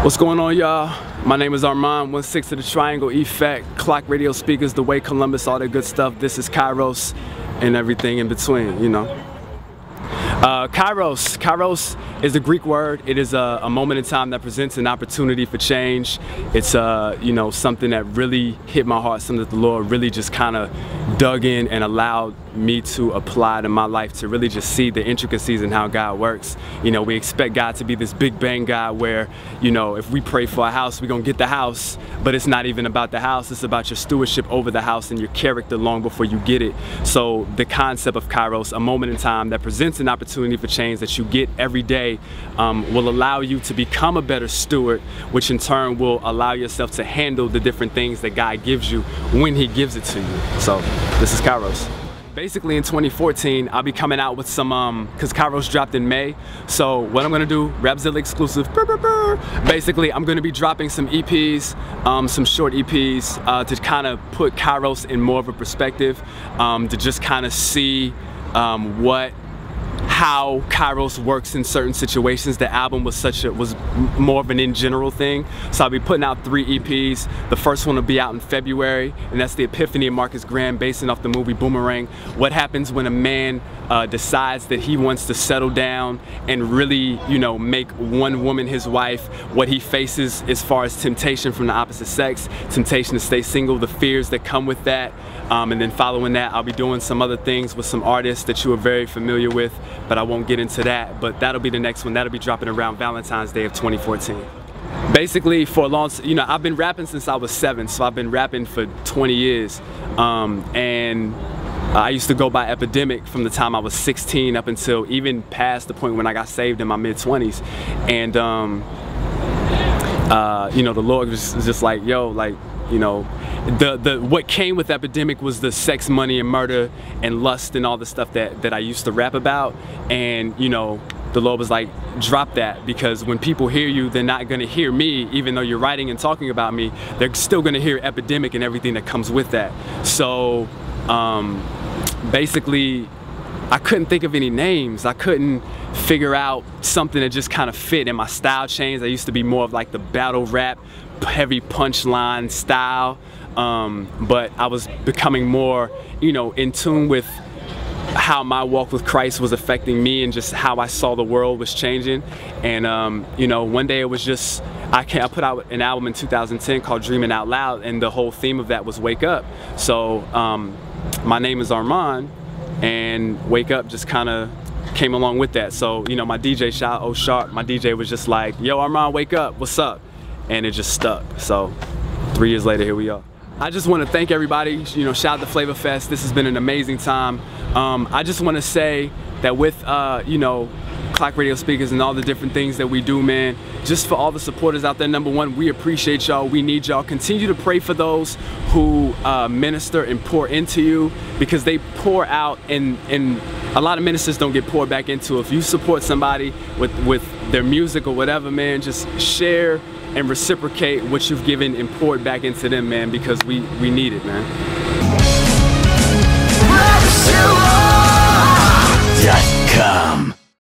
What's going on, y'all? My name is Armond, 1/6 of the Triangle Effect, Clock Radio Speakers, The Way Columbus, all that good stuff. This is Kairos and everything in between, you know. Kairos is a Greek word. It is a moment in time that presents an opportunity for change. It's you know, something that really hit my heart, something that the Lord really just kind of dug in and allowed me to apply to my life, to really just see the intricacies in how God works. You know, we expect God to be this big bang God where, you know, if we pray for a house, we're gonna get the house, but it's not even about the house, it's about your stewardship over the house and your character long before you get it. So the concept of Kairos, a moment in time that presents an opportunity for change that you get every day, will allow you to become a better steward, which in turn will allow yourself to handle the different things that God gives you when He gives it to you. So this is Kairos. Basically in 2014, I'll be coming out with some, because Kairos dropped in May. So what I'm gonna do, Rapzilla exclusive, basically I'm gonna be dropping some EPs, some short EPs to kind of put Kairos in more of a perspective, to just kind of see how Kairos works in certain situations. The album was more of an in general thing. So I'll be putting out 3 EPs. The first one will be out in February, and that's the Epiphany of Marcus Graham, basing off the movie Boomerang. What happens when a man decides that he wants to settle down and really, you know, make one woman his wife, what he faces as far as temptation from the opposite sex, temptation to stay single, the fears that come with that. And then following that, I'll be doing some other things with some artists that you are very familiar with, but I won't get into that. But that'll be the next one. That'll be dropping around Valentine's Day of 2014. Basically, for a long, you know, I've been rapping since I was 7, so I've been rapping for 20 years. And I used to go by Epidemic from the time I was 16 up until even past the point when I got saved in my mid-20s. And you know, the Lord was just like, yo, like, you know, what came with Epidemic was the sex, money, and murder and lust and all the stuff that I used to rap about. And you know, the Lord was like, drop that, because when people hear you, they're not gonna hear me, even though you're writing and talking about me. They're still gonna hear Epidemic and everything that comes with that. So basically, I couldn't think of any names. I couldn't figure out something that just kind of fit, and my style changed. I used to be more of like the battle rap, heavy punchline style, but I was becoming more, you know, in tune with how my walk with Christ was affecting me and just how I saw the world was changing. And you know, one day it was just, I put out an album in 2010 called Dreaming Out Loud, and the whole theme of that was wake up. So my name is Armond, and wake up just kind of came along with that. So, you know, my DJ, shout out Sharp, my DJ was just like, yo, Armond, wake up, what's up? And it just stuck. So 3 years later, here we are. I just want to thank everybody, you know, shout out to Flavor Fest. This has been an amazing time. I just want to say that with, you know, Clock Radio Speakers and all the different things that we do, man, just for all the supporters out there, number one, we appreciate y'all, we need y'all. Continue to pray for those who minister and pour into you, because they pour out, and a lot of ministers don't get poured back into. If you support somebody with their music or whatever, man, just share and reciprocate what you've given and poured back into them, man, because we need it, man. Rapzilla.com